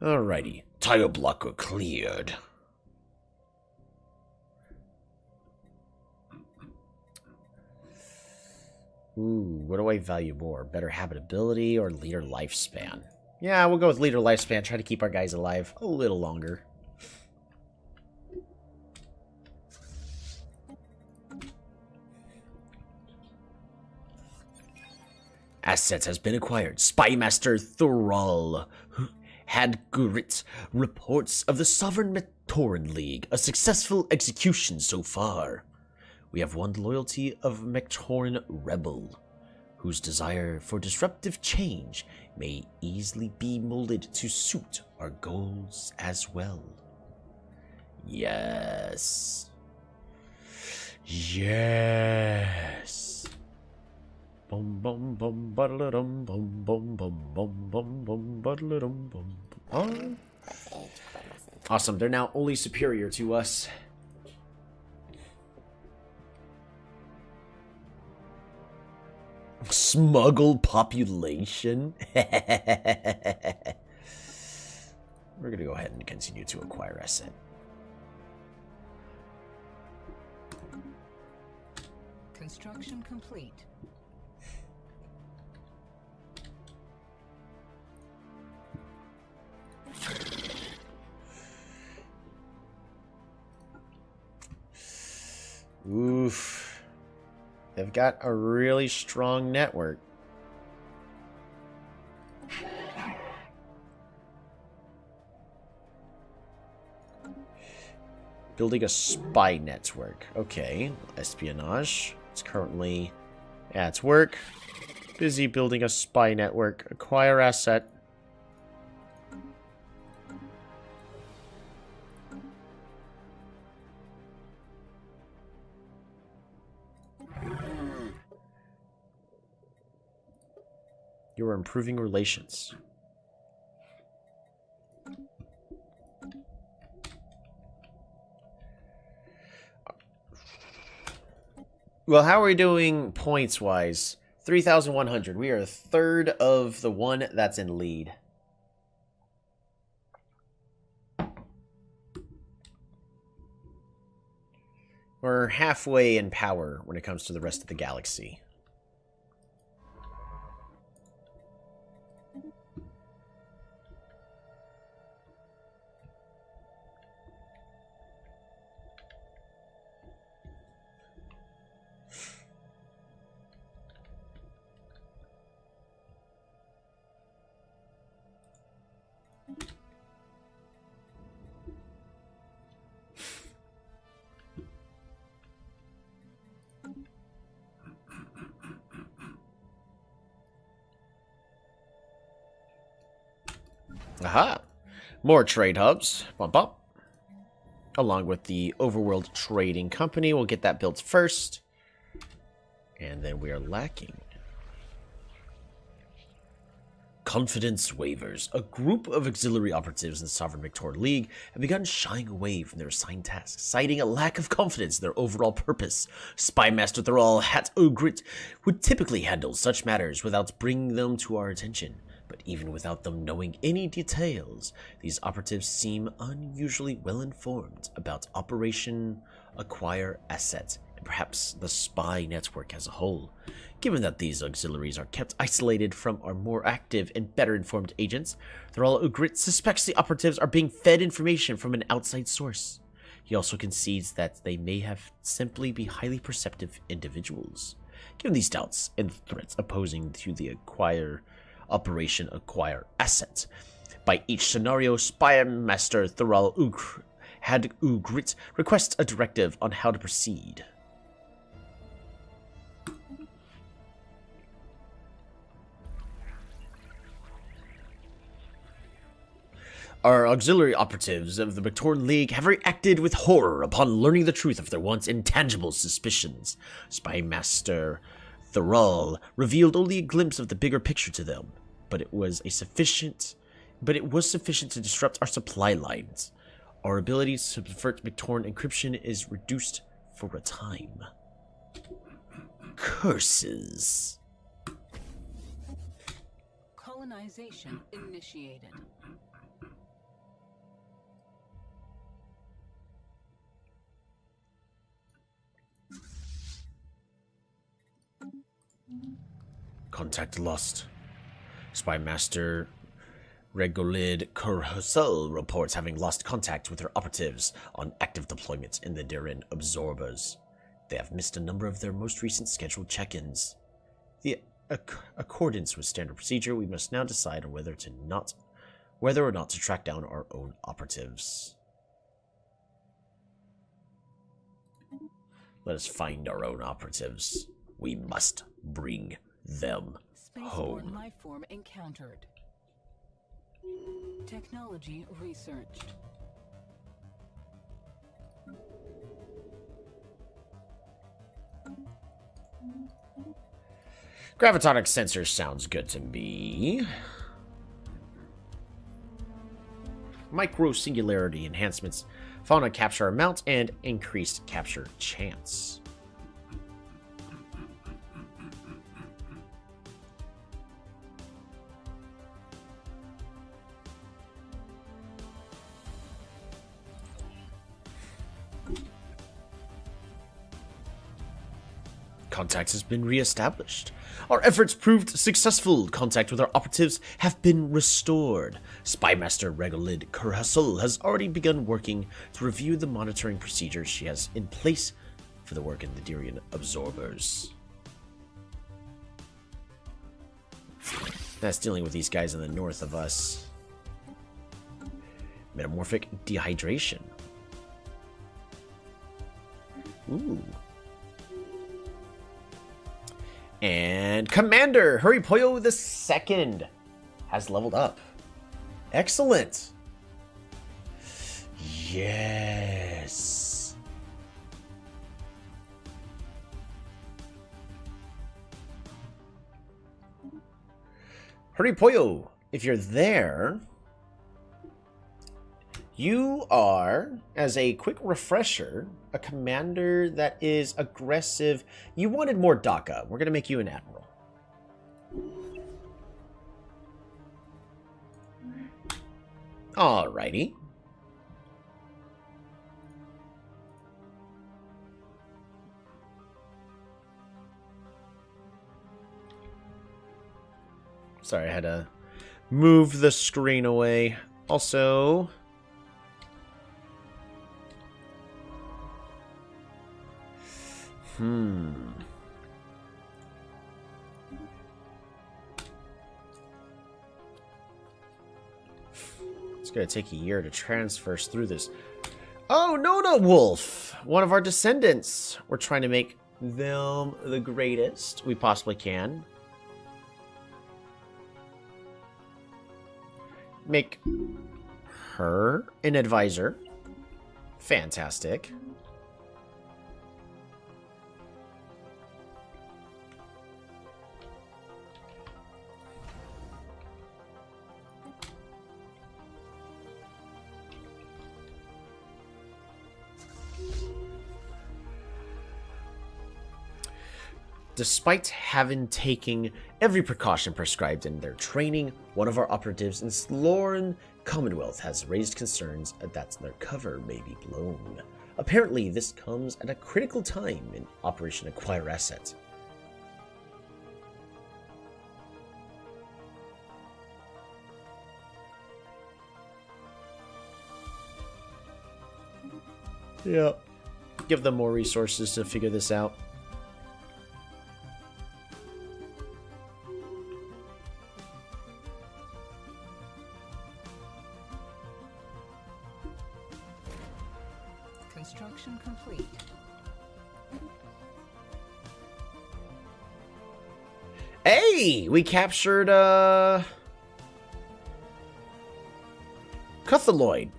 Alrighty. Tile blocker cleared. Ooh, what do I value more? Better habitability or leader lifespan? Yeah, we'll go with leader lifespan. Try to keep our guys alive a little longer. Assets has been acquired. Spymaster Thural had grit. Reports of the Sovereign Mectoran League. A successful execution so far. We have won the loyalty of Mectoran Rebel, whose desire for disruptive change may easily be molded to suit our goals as well. Yes. Yes. Bum bum bum bum bum bum bum bum bum bum bum. Awesome, they're now only superior to us. Smuggled population. We're gonna go ahead and continue to acquire asset. Construction complete. Oof. They've got a really strong network. Building a spy network. Okay. Espionage. It's currently at work. Busy building a spy network. Acquire asset. You are improving relations. Well, how are we doing points-wise? 3,100. We are a third of the one that's in lead. We're halfway in power when it comes to the rest of the galaxy. Aha! More trade hubs. Bump up. Along with the Overworld Trading Company. We'll get that built first. And then we are lacking. Confidence waivers. A group of auxiliary operatives in the Sovereign Mectoran League have begun shying away from their assigned tasks, citing a lack of confidence in their overall purpose. Spymaster Thural Hat Ogrit would typically handle such matters without bringing them to our attention. But even without them knowing any details, these operatives seem unusually well informed about Operation Acquire Asset, and perhaps the spy network as a whole. Given that these auxiliaries are kept isolated from our more active and better informed agents, Thural Ugrit suspects the operatives are being fed information from an outside source. He also concedes that they may have simply be highly perceptive individuals. Given these doubts and threats opposing to the Operation Acquire Asset, by each scenario, Spymaster Thural Ugrit requests a directive on how to proceed. Our auxiliary operatives of the Mectoran League have reacted with horror upon learning the truth of their once intangible suspicions. Spymaster Thural revealed only a glimpse of the bigger picture to them, but it was sufficient to disrupt our supply lines. Our ability to subvert Mectoran encryption is reduced for a time. Curses. Colonization initiated. Contact lost. Spy Master Regolid Kurhusel reports having lost contact with her operatives on active deployment in the Dirin Absorbers. They have missed a number of their most recent scheduled check-ins. The accordance with standard procedure, we must now decide on whether or not to track down our own operatives. Let us find our own operatives. We must bring them home. Life form encountered. Technology researched. Gravitonic sensor sounds good to me. Micro singularity enhancements. Fauna capture amount and increased capture chance. Contact has been re-established. Our efforts proved successful. Contact with our operatives have been restored. Spymaster Regolid Kurhusel has already begun working to review the monitoring procedures she has in place for the work in the Dirian Absorbers. That's dealing with these guys in the north of us. Metamorphic dehydration. Ooh. And Commander Huripoyo II has leveled up. Excellent. Yes. Huripoyo, if you're there, you are, as a quick refresher, a commander that is aggressive. You wanted more DACA. We're going to make you an admiral. Alrighty. Sorry, I had to move the screen away. Also, it's gonna take a year to transfer us through this. Oh, Nona Wolf! One of our descendants. We're trying to make them the greatest we possibly can. Make her an advisor. Fantastic. Despite having taken every precaution prescribed in their training, one of our operatives in Sloran Commonwealth has raised concerns that their cover may be blown. Apparently, this comes at a critical time in Operation Acquire Asset. Yeah. Give them more resources to figure this out. Construction complete. Hey, we captured Cuthaloid.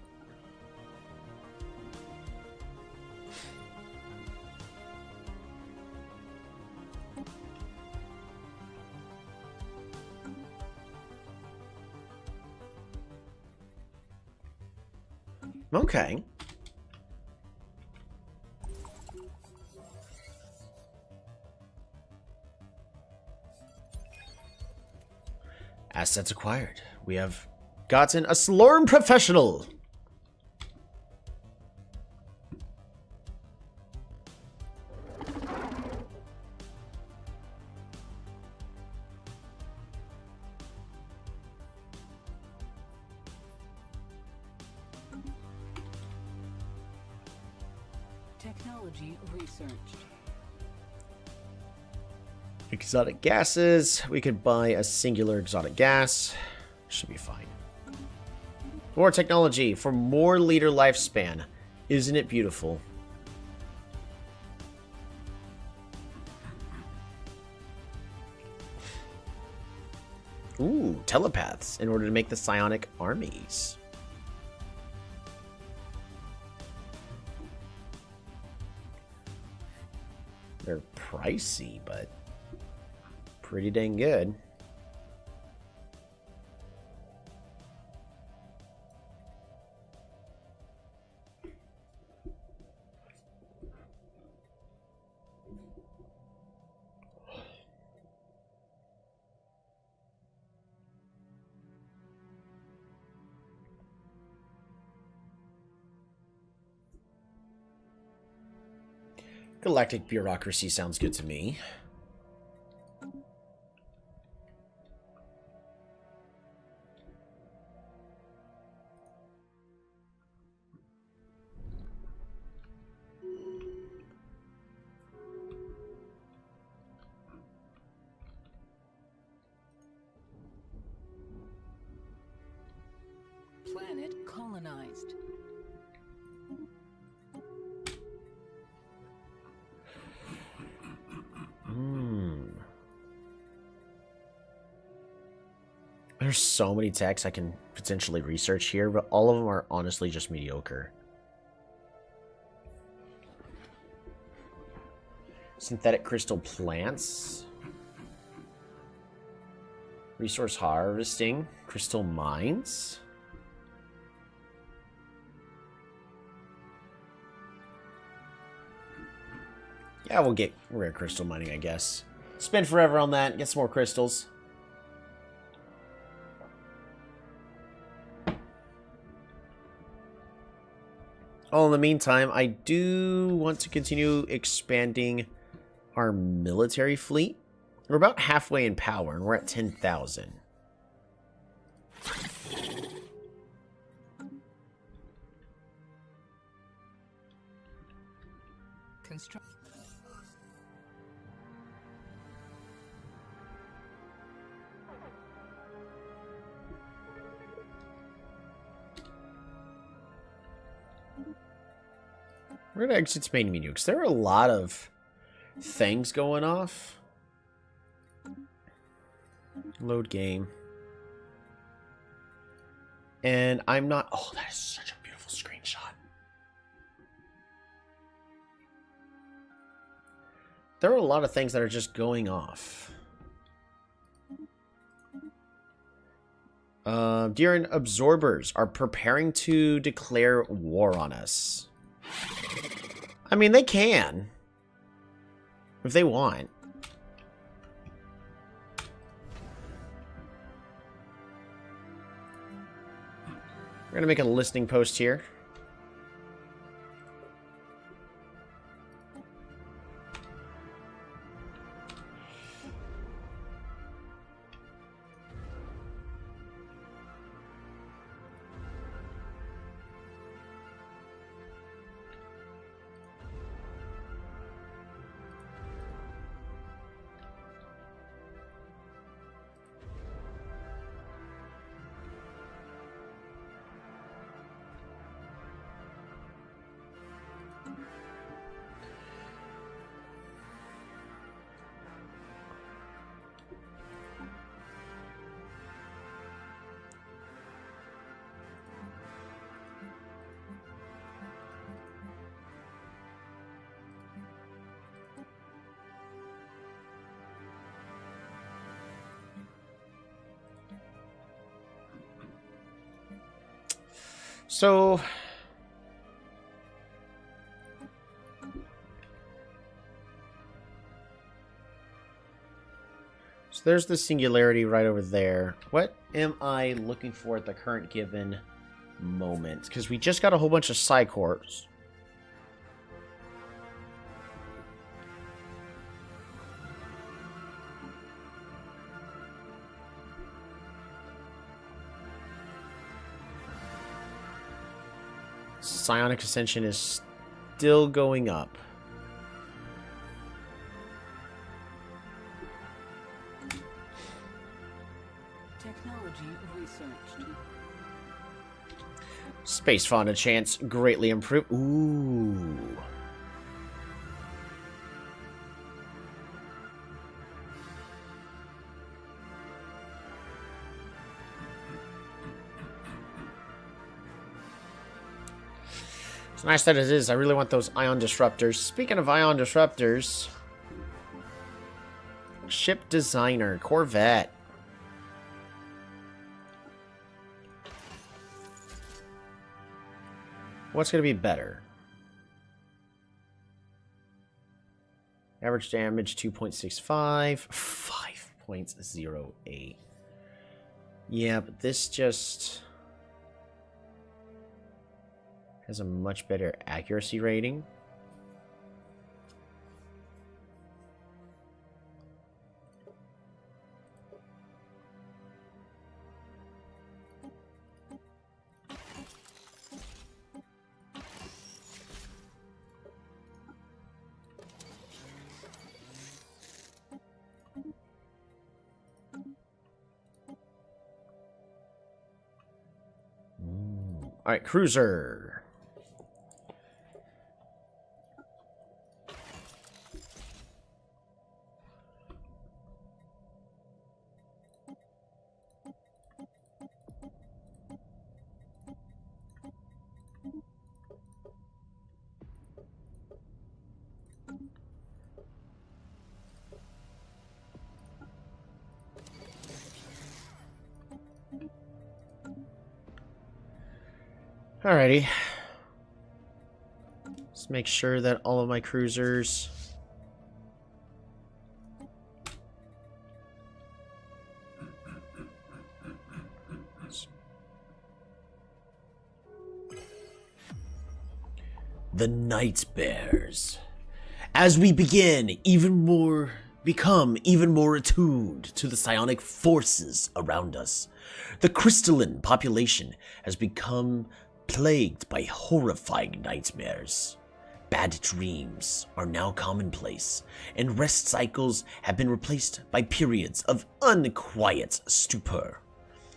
Okay. Assets acquired. We have gotten a Sloran professional. Technology researched. Exotic gases. We could buy a singular exotic gas. Should be fine. More technology for more leader lifespan. Isn't it beautiful? Ooh, telepaths in order to make the psionic armies. They're pricey, but pretty dang good. Galactic bureaucracy sounds good to me. Planet colonized. There's so many techs I can potentially research here, but all of them are honestly just mediocre. Synthetic crystal plants. Resource harvesting. Crystal mines. Yeah, we'll get rare crystal mining, I guess. Spend forever on that, get some more crystals. Oh, in the meantime, I do want to continue expanding our military fleet. We're about halfway in power, and we're at 10,000. Construct. We're going to exit main menu, because there are a lot of things going off. Load game. And I'm not... Oh, that is such a beautiful screenshot. There are a lot of things that are just going off. Deer absorbers are preparing to declare war on us. I mean, they can. If they want. We're going to make a listening post here. So there's the singularity right over there. What am I looking for at the current given moment? Because we just got a whole bunch of Psycorps. Psionic Ascension is still going up. Technology researched. Space fauna chance greatly improved. Ooh. It's nice that it is. I really want those ion disruptors. Speaking of ion disruptors, ship designer, Corvette. What's going to be better? Average damage 2.65, 5.08. Yeah, but this just has a much better accuracy rating. All right, cruiser. Alrighty. Let's make sure that all of my cruisers the Night Bears. As we become even more attuned to the psionic forces around us, the crystalline population has become plagued by horrifying nightmares. Bad dreams are now commonplace, and rest cycles have been replaced by periods of unquiet stupor.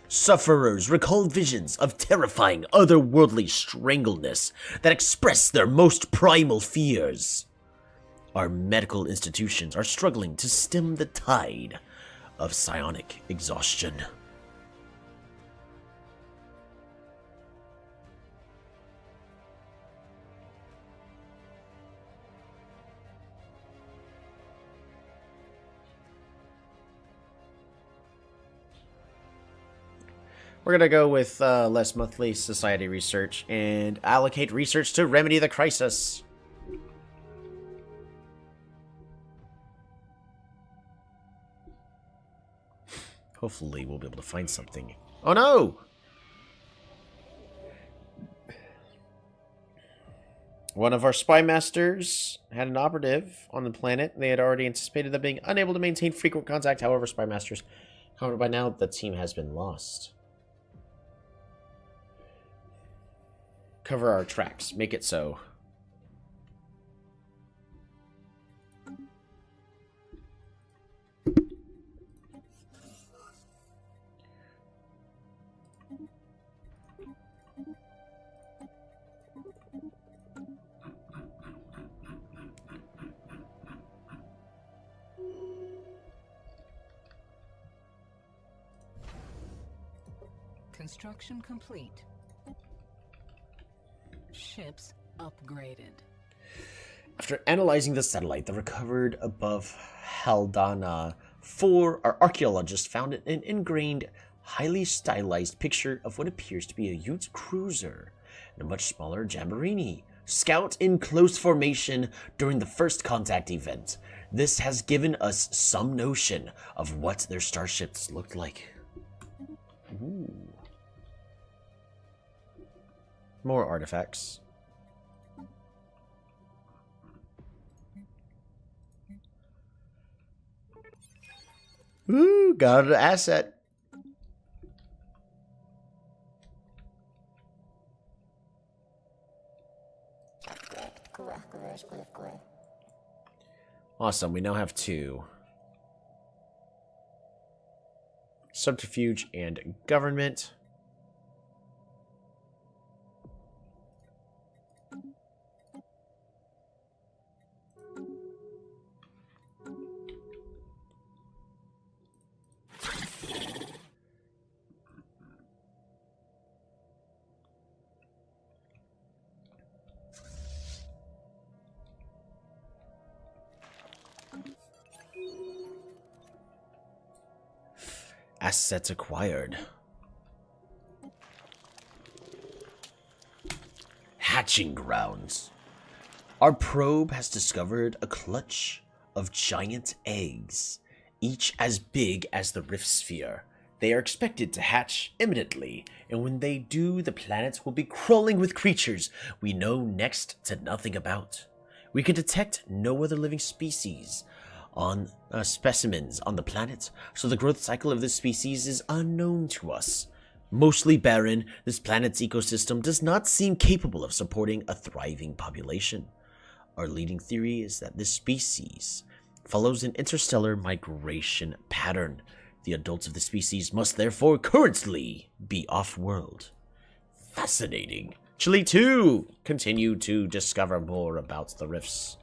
Sufferers recall visions of terrifying otherworldly strangleness that express their most primal fears. Our medical institutions are struggling to stem the tide of psionic exhaustion. We're going to go with less monthly society research and allocate research to remedy the crisis. Hopefully we'll be able to find something. Oh no! One of our spy masters had an operative on the planet. They had already anticipated them being unable to maintain frequent contact. However, spy masters, however, by now the team has been lost. Cover our tracks. Make it so. Construction complete. Ships upgraded. After analyzing the satellite that recovered above Haldana 4, our archaeologists found an ingrained, highly stylized picture of what appears to be a Ute cruiser and a much smaller Jamborini. Scout in close formation during the first contact event. This has given us some notion of what their starships looked like. Ooh. More artifacts. Ooh, got an asset. Growth. Awesome, we now have 2. Subterfuge and government. Assets acquired. Hatching grounds. Our probe has discovered a clutch of giant eggs, each as big as the rift sphere. They are expected to hatch imminently, and when they do, the planet will be crawling with creatures we know next to nothing about. We can detect no other living species on specimens on the planet, so the growth cycle of this species is unknown to us. Mostly barren, this planet's ecosystem does not seem capable of supporting a thriving population. Our leading theory is that this species follows an interstellar migration pattern. The adults of the species must therefore currently be off-world. Fascinating. Chile 2! Continue to discover more about the rifts.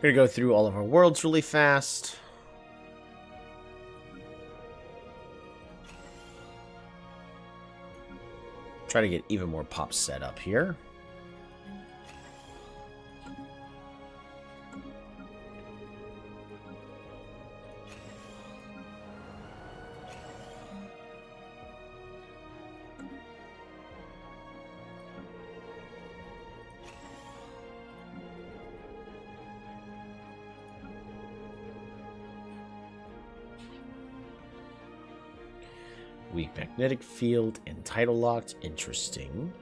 We're gonna go through all of our worlds really fast. Try to get even more pops set up here. Weak magnetic field and tidal locked. Interesting.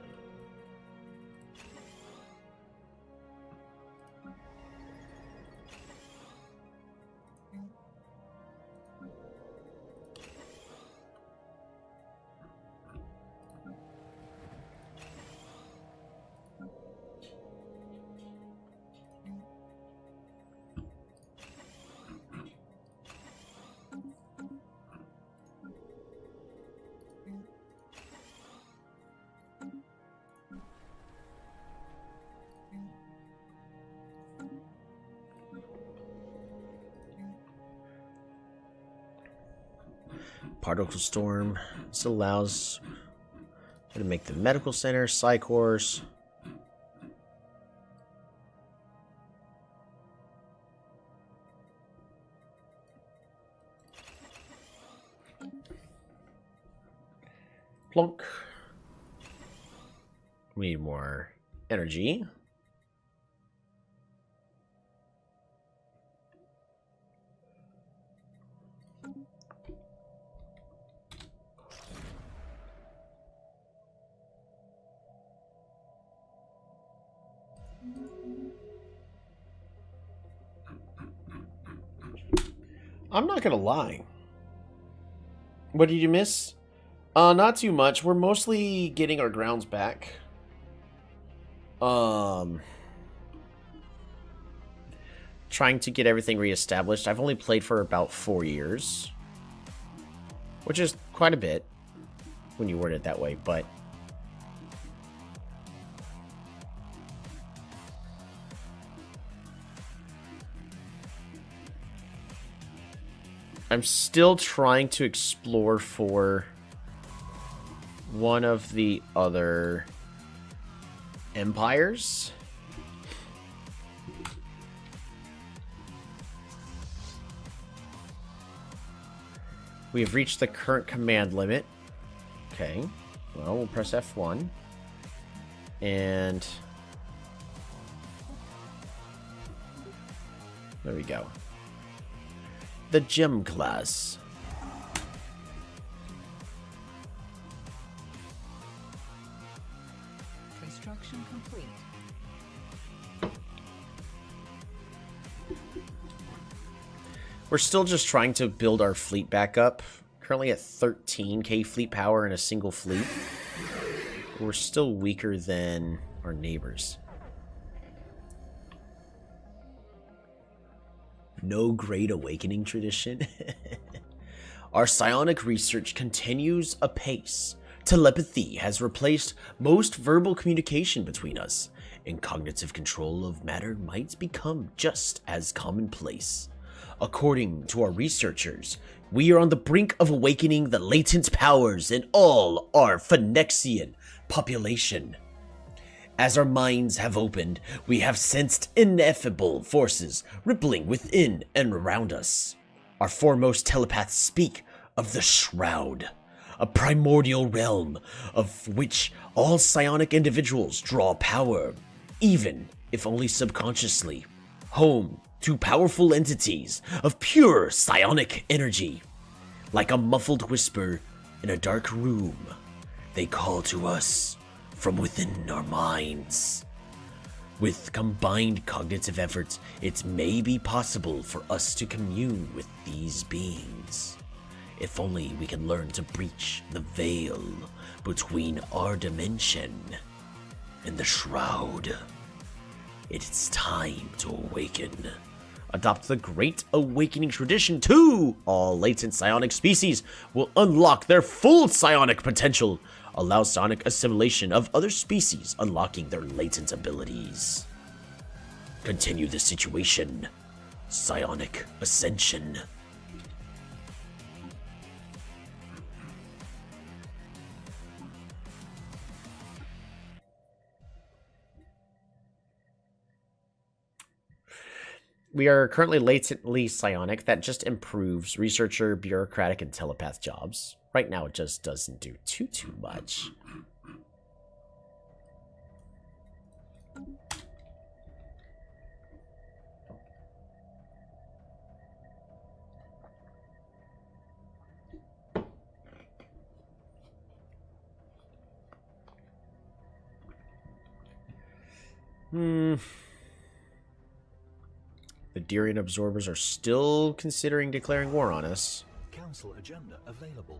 Particle storm. This allows to make the medical center, psych horse. Plonk. We need more energy. I'm not gonna lie. What did you miss? Not too much. We're mostly getting our grounds back. Trying to get everything reestablished. I've only played for about 4 years, which is quite a bit. when you word it that way, but I'm still trying to explore for one of the other empires. We have reached the current command limit. Okay. Well, we'll press F1. And there we go. The gem class. Construction complete. We're still just trying to build our fleet back up. Currently at 13k fleet power in a single fleet. We're still weaker than our neighbors. No Great Awakening tradition. Our psionic research continues apace. Telepathy has replaced most verbal communication between us, and cognitive control of matter might become just as commonplace. According to our researchers, we are on the brink of awakening the latent powers in all our Phoenician population. As our minds have opened, we have sensed ineffable forces rippling within and around us. Our foremost telepaths speak of the Shroud, a primordial realm of which all psionic individuals draw power, even if only subconsciously, home to powerful entities of pure psionic energy. Like a muffled whisper in a dark room, they call to us from within our minds. With combined cognitive efforts, it may be possible for us to commune with these beings. If only we can learn to breach the veil between our dimension and the Shroud. It's time to awaken. Adopt the Great Awakening tradition too! All latent psionic species will unlock their full psionic potential. Allow psionic assimilation of other species, unlocking their latent abilities. Continue the situation. Psionic Ascension. We are currently latently psionic. That just improves researcher, bureaucratic, and telepath jobs. Right now it just doesn't do too much. The Durian absorbers are still considering declaring war on us. Council agenda available.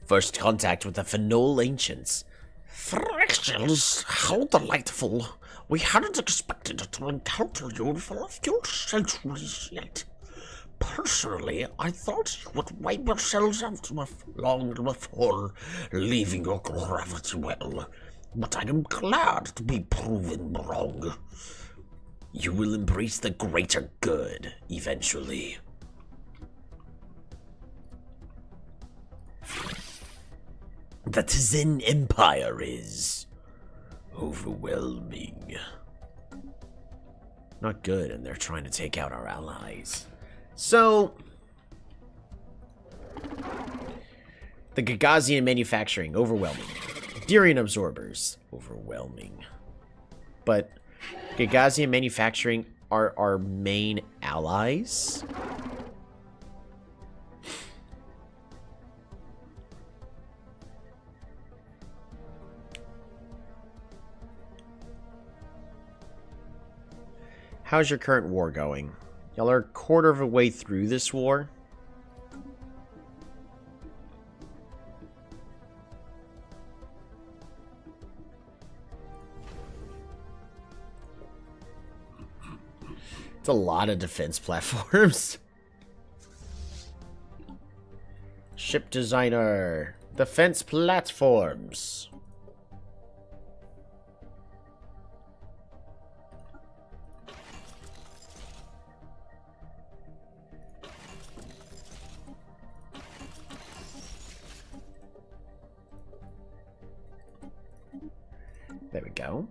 First contact with the Phenol Ancients. Fractals, how delightful. We hadn't expected to encounter you for a few centuries yet. Personally, I thought you would wipe yourselves out long before leaving your gravity well. But I am glad to be proven wrong. You will embrace the greater good, eventually. The Tzin Empire is overwhelming. Not good, and they're trying to take out our allies. So, the Gagazian manufacturing, overwhelming. Durian absorbers, overwhelming. But Gagazian manufacturing are our main allies. How's your current war going? Y'all are a quarter of a way through this war. It's a lot of defense platforms. Ship designer. Defense platforms. There we go.